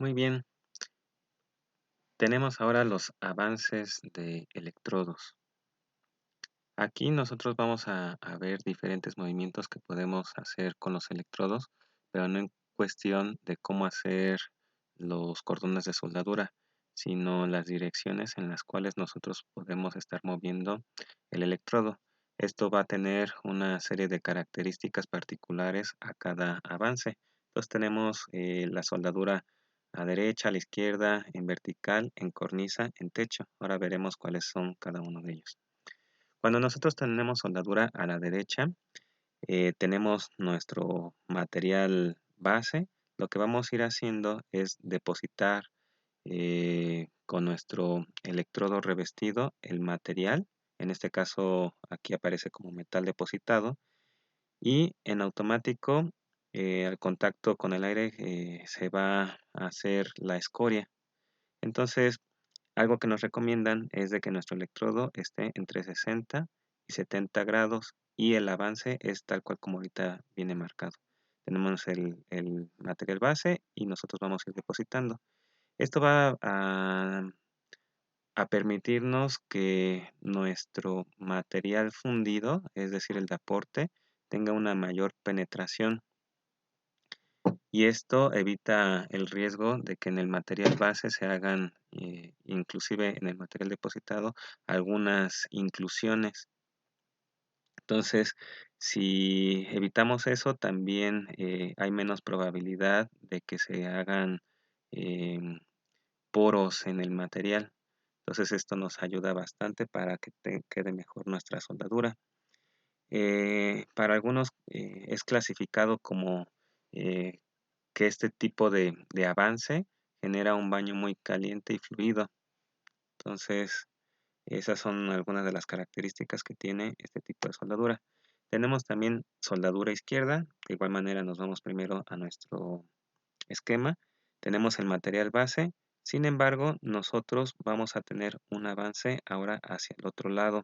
Muy bien, tenemos ahora los avances de electrodos. Aquí nosotros vamos a ver diferentes movimientos que podemos hacer con los electrodos, pero no en cuestión de cómo hacer los cordones de soldadura, sino las direcciones en las cuales nosotros podemos estar moviendo el electrodo. Esto va a tener una serie de características particulares a cada avance. Entonces tenemos la soldadura a derecha, a la izquierda, en vertical, en cornisa, en techo. Ahora veremos cuáles son cada uno de ellos. Cuando nosotros tenemos soldadura a la derecha, tenemos nuestro material base. Lo que vamos a ir haciendo es depositar con nuestro electrodo revestido el material. En este caso, aquí aparece como metal depositado. Y en automático, al contacto con el aire, se va a hacer la escoria. Entonces, algo que nos recomiendan es de que nuestro electrodo esté entre 60 y 70 grados y el avance es tal cual como ahorita viene marcado. Tenemos el material base y nosotros vamos a ir depositando. Esto va a permitirnos que nuestro material fundido, es decir, el de aporte, tenga una mayor penetración. Y esto evita el riesgo de que en el material base se hagan, inclusive en el material depositado, algunas inclusiones. Entonces, si evitamos eso, también hay menos probabilidad de que se hagan poros en el material. Entonces, esto nos ayuda bastante para que quede mejor nuestra soldadura. Para algunos es clasificado como eh, que este tipo de avance genera un baño muy caliente y fluido. Entonces, esas son algunas de las características que tiene este tipo de soldadura. Tenemos también soldadura izquierda. De igual manera nos vamos primero a nuestro esquema. Tenemos el material base. Sin embargo, nosotros vamos a tener un avance ahora hacia el otro lado.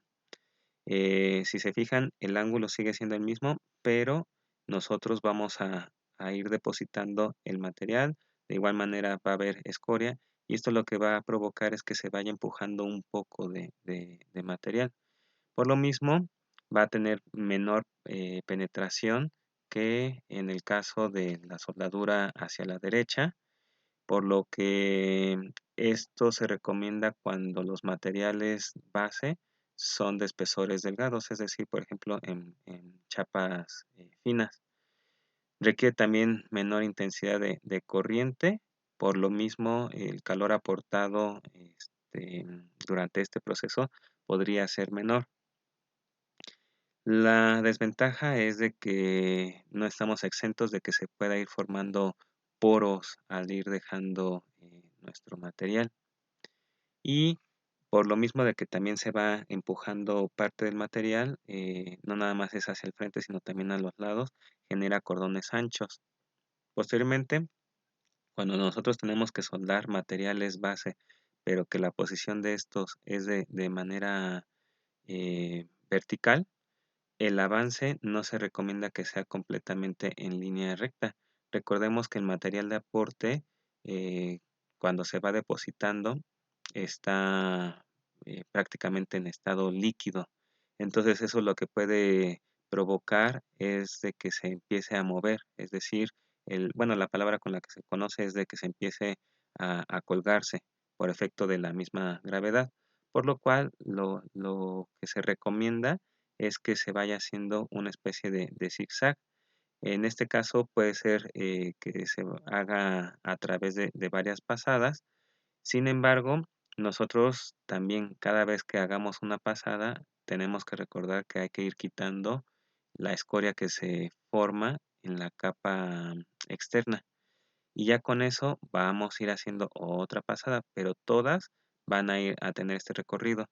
Si se fijan, el ángulo sigue siendo el mismo, pero nosotros vamos a ir depositando el material. De igual manera va a haber escoria y esto lo que va a provocar es que se vaya empujando un poco de material. Por lo mismo, va a tener menor penetración que en el caso de la soldadura hacia la derecha, por lo que esto se recomienda cuando los materiales base son de espesores delgados, es decir, por ejemplo, en chapas finas. Requiere también menor intensidad de corriente, por lo mismo el calor aportado durante este proceso podría ser menor. La desventaja es de que no estamos exentos de que se pueda ir formando poros al ir dejando nuestro material. Y por lo mismo de que también se va empujando parte del material, no nada más es hacia el frente, sino también a los lados, genera cordones anchos. Posteriormente, cuando nosotros tenemos que soldar materiales base, pero que la posición de estos es de manera vertical, el avance no se recomienda que sea completamente en línea recta. Recordemos que el material de aporte, eh, cuando se va depositando, está prácticamente en estado líquido. Entonces eso lo que puede provocar es de que se empiece a mover, es decir, bueno, la palabra con la que se conoce es de que se empiece a colgarse por efecto de la misma gravedad, por lo cual lo que se recomienda es que se vaya haciendo una especie de zigzag. En este caso puede ser que se haga a través de varias pasadas. Sin embargo, nosotros también cada vez que hagamos una pasada tenemos que recordar que hay que ir quitando la escoria que se forma en la capa externa. Y ya con eso vamos a ir haciendo otra pasada, pero todas van a ir a tener este recorrido.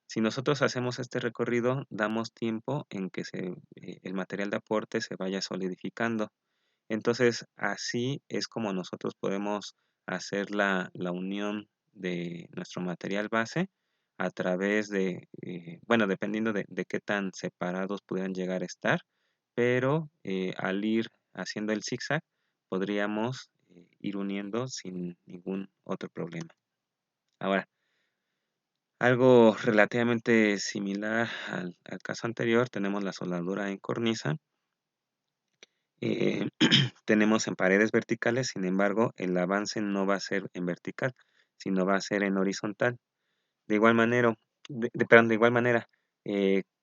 Si nosotros hacemos este recorrido, damos tiempo en que el material de aporte se vaya solidificando. Entonces, así es como nosotros podemos hacer la unión de nuestro material base a través bueno, dependiendo de qué tan separados pudieran llegar a estar, pero al ir haciendo el zigzag, podríamos ir uniendo sin ningún otro problema. Ahora, algo relativamente similar al caso anterior, tenemos la soldadura en cornisa. Eh, tenemos en paredes verticales, sin embargo, el avance no va a ser en vertical, sino va a ser en horizontal. De igual manera, perdón, de igual manera,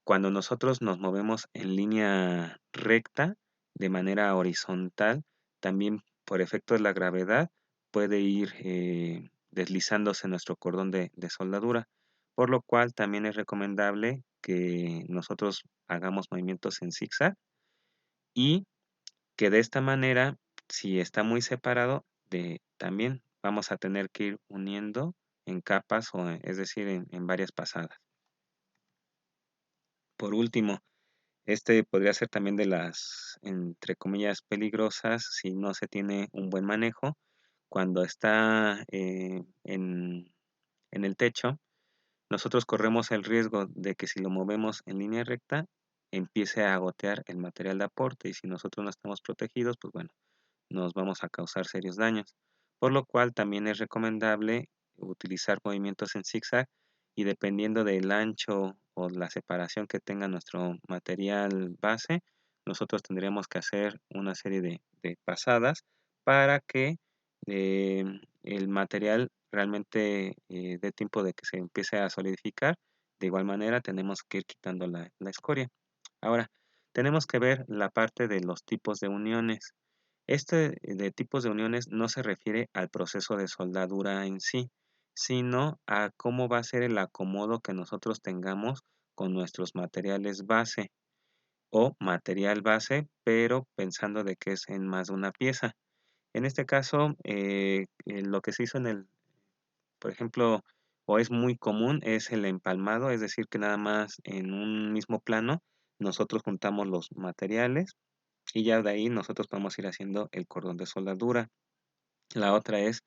cuando nosotros nos movemos en línea recta, de manera horizontal, también por efecto de la gravedad puede ir deslizándose nuestro cordón de soldadura, por lo cual también es recomendable que nosotros hagamos movimientos en zigzag y que de esta manera, si está muy separado, también vamos a tener que ir uniendo en capas, es decir, en varias pasadas. Por último, este podría ser también de las, entre comillas, peligrosas si no se tiene un buen manejo. Cuando está en el techo, nosotros corremos el riesgo de que si lo movemos en línea recta, empiece a gotear el material de aporte y si nosotros no estamos protegidos, pues bueno, nos vamos a causar serios daños, por lo cual también es recomendable utilizar movimientos en zigzag y dependiendo del ancho o la separación que tenga nuestro material base, nosotros tendríamos que hacer una serie de pasadas para que eh, el material realmente dé tiempo de que se empiece a solidificar. De igual manera, tenemos que ir quitando la escoria. Ahora, tenemos que ver la parte de los tipos de uniones. Este de tipos de uniones no se refiere al proceso de soldadura en sí, sino a cómo va a ser el acomodo que nosotros tengamos con nuestros materiales base o material base, pero pensando de que es en más de una pieza. En este caso, lo que se hizo por ejemplo, o es muy común, es el empalmado, es decir, que nada más en un mismo plano nosotros juntamos los materiales y ya de ahí nosotros podemos ir haciendo el cordón de soldadura. La otra es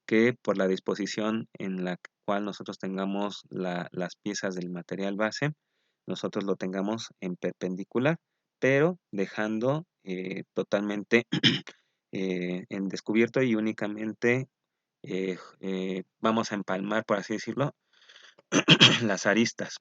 que por la disposición en la cual nosotros tengamos las piezas del material base, nosotros lo tengamos en perpendicular, pero dejando totalmente en descubierto y únicamente vamos a empalmar, por así decirlo, las aristas.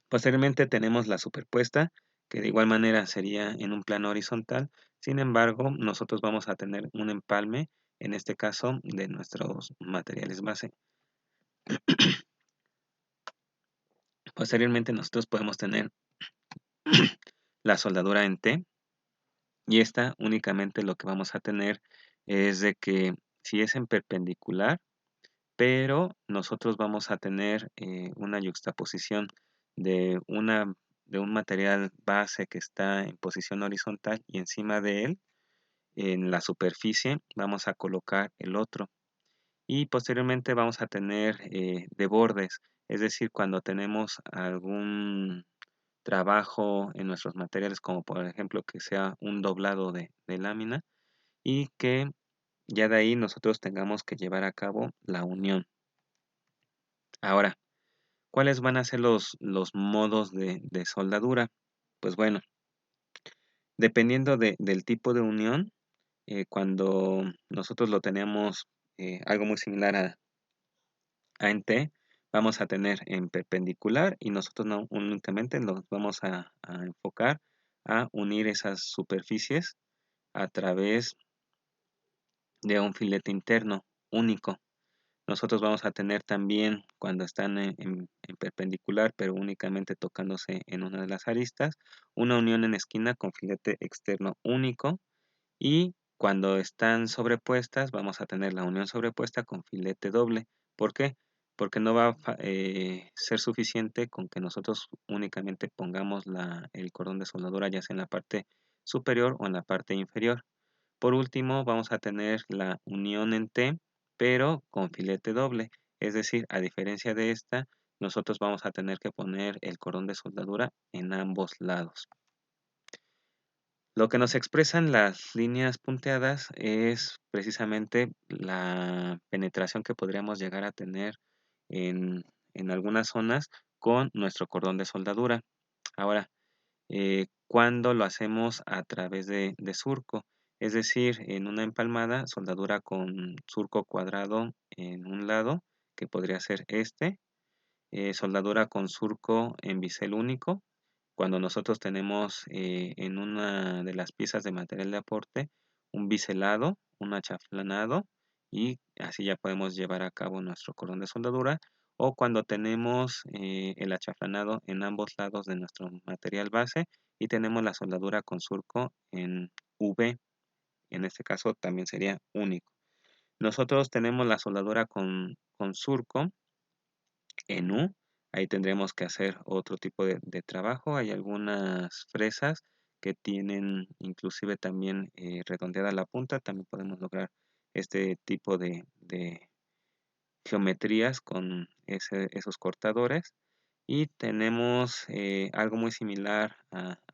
Posteriormente tenemos la superpuesta, que de igual manera sería en un plano horizontal. Sin embargo, nosotros vamos a tener un empalme, en este caso, de nuestros materiales base. Posteriormente nosotros podemos tener la soldadura en T y esta únicamente lo que vamos a tener es de que si es en perpendicular, pero nosotros vamos a tener una yuxtaposición de, una, de un material base que está en posición horizontal y encima de él, en la superficie, vamos a colocar el otro. Y posteriormente vamos a tener de bordes, es decir, cuando tenemos algún trabajo en nuestros materiales, como por ejemplo que sea un doblado de lámina y que ya de ahí nosotros tengamos que llevar a cabo la unión. Ahora, ¿cuáles van a ser los modos de soldadura? Pues bueno, dependiendo del tipo de unión, cuando nosotros lo tenemos algo muy similar a en T, vamos a tener en perpendicular y nosotros no únicamente nos vamos a enfocar a unir esas superficies a través de un filete interno único. Nosotros vamos a tener también cuando están en perpendicular, pero únicamente tocándose en una de las aristas, una unión en esquina con filete externo único y cuando están sobrepuestas vamos a tener la unión sobrepuesta con filete doble. ¿Por qué? Porque no va a ser suficiente con que nosotros únicamente pongamos el cordón de soldadura ya sea en la parte superior o en la parte inferior. Por último, vamos a tener la unión en T, pero con filete doble. Es decir, a diferencia de esta, nosotros vamos a tener que poner el cordón de soldadura en ambos lados. Lo que nos expresan las líneas punteadas es precisamente la penetración que podríamos llegar a tener en, en algunas zonas con nuestro cordón de soldadura. Ahora, cuando lo hacemos a través de surco. Es decir, en una empalmada, soldadura con surco cuadrado en un lado, que podría ser este, soldadura con surco en bisel único. Cuando nosotros tenemos en una de las piezas de material de aporte un biselado, un achaflanado, y así ya podemos llevar a cabo nuestro cordón de soldadura. O cuando tenemos el achaflanado en ambos lados de nuestro material base y tenemos la soldadura con surco en V, en este caso también sería único. Nosotros tenemos la soldadura con surco en U, ahí tendremos que hacer otro tipo de trabajo. Hay algunas fresas que tienen inclusive también redondeada la punta, también podemos lograr este tipo de geometrías con esos cortadores. Y tenemos algo muy similar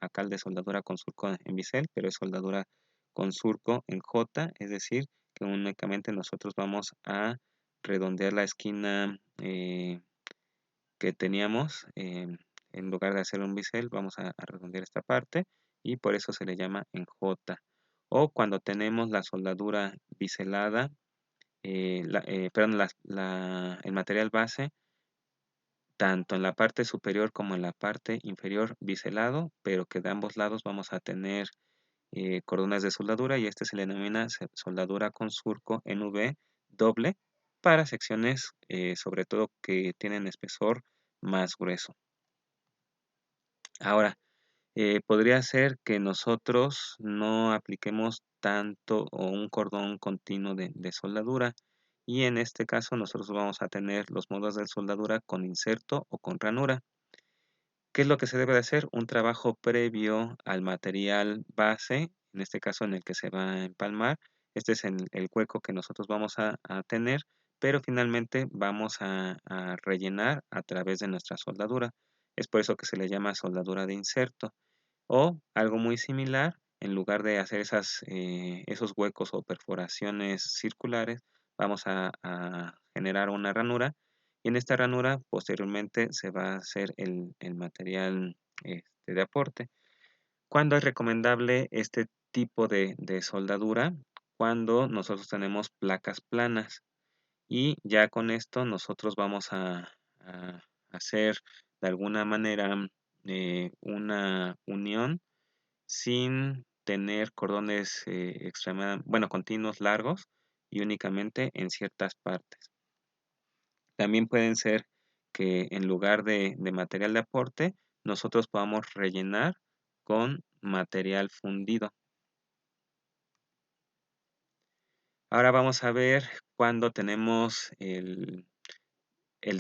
acá al de soldadura con surco en bisel, pero es soldadura con surco en J, es decir, que únicamente nosotros vamos a redondear la esquina que teníamos, en lugar de hacer un bisel, vamos a redondear esta parte y por eso se le llama en J. O cuando tenemos la soldadura biselada, perdón, el material base, tanto en la parte superior como en la parte inferior biselado, pero que de ambos lados vamos a tener cordones de soldadura y este se le denomina soldadura con surco en V doble para secciones sobre todo que tienen espesor más grueso. Ahora, podría ser que nosotros no apliquemos tanto o un cordón continuo de soldadura y en este caso nosotros vamos a tener los modos de soldadura con inserto o con ranura. ¿Qué es lo que se debe de hacer? Un trabajo previo al material base, en este caso en el que se va a empalmar. Este es el hueco que nosotros vamos a tener, pero finalmente vamos a rellenar a través de nuestra soldadura. Es por eso que se le llama soldadura de inserto. O algo muy similar, en lugar de hacer esos huecos o perforaciones circulares, vamos a generar una ranura y en esta ranura posteriormente se va a hacer el material de aporte. ¿Cuándo es recomendable este tipo de soldadura? Cuando nosotros tenemos placas planas y ya con esto nosotros vamos a hacer de alguna manera una unión sin tener cordones continuos largos y únicamente en ciertas partes. También pueden ser que en lugar de material de aporte, nosotros podamos rellenar con material fundido. Ahora vamos a ver cuando tenemos el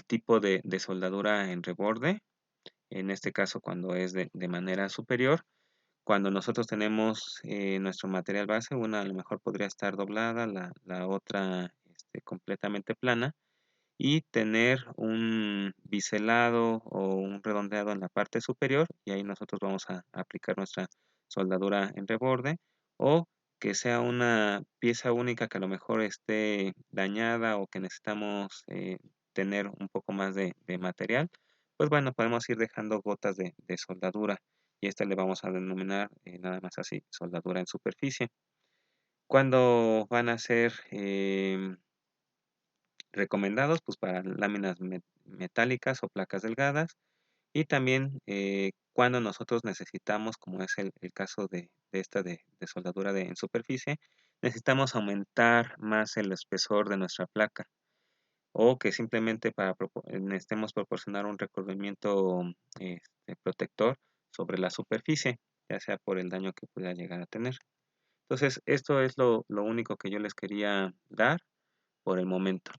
tipo de soldadura en reborde, en este caso cuando es de manera superior. Cuando nosotros tenemos nuestro material base, una a lo mejor podría estar doblada, la otra completamente plana, y tener un biselado o un redondeado en la parte superior, y ahí nosotros vamos a aplicar nuestra soldadura en reborde, o que sea una pieza única que a lo mejor esté dañada o que necesitamos tener un poco más de material, pues bueno, podemos ir dejando gotas de soldadura y esta le vamos a denominar nada más así, soldadura en superficie. ¿Cuándo van a ser recomendados? Pues para láminas metálicas o placas delgadas y también cuando nosotros necesitamos, como es el caso de esta de soldadura en superficie, necesitamos aumentar más el espesor de nuestra placa o que simplemente necesitemos proporcionar un recubrimiento protector sobre la superficie, ya sea por el daño que pueda llegar a tener. Entonces, esto es lo único que yo les quería dar por el momento.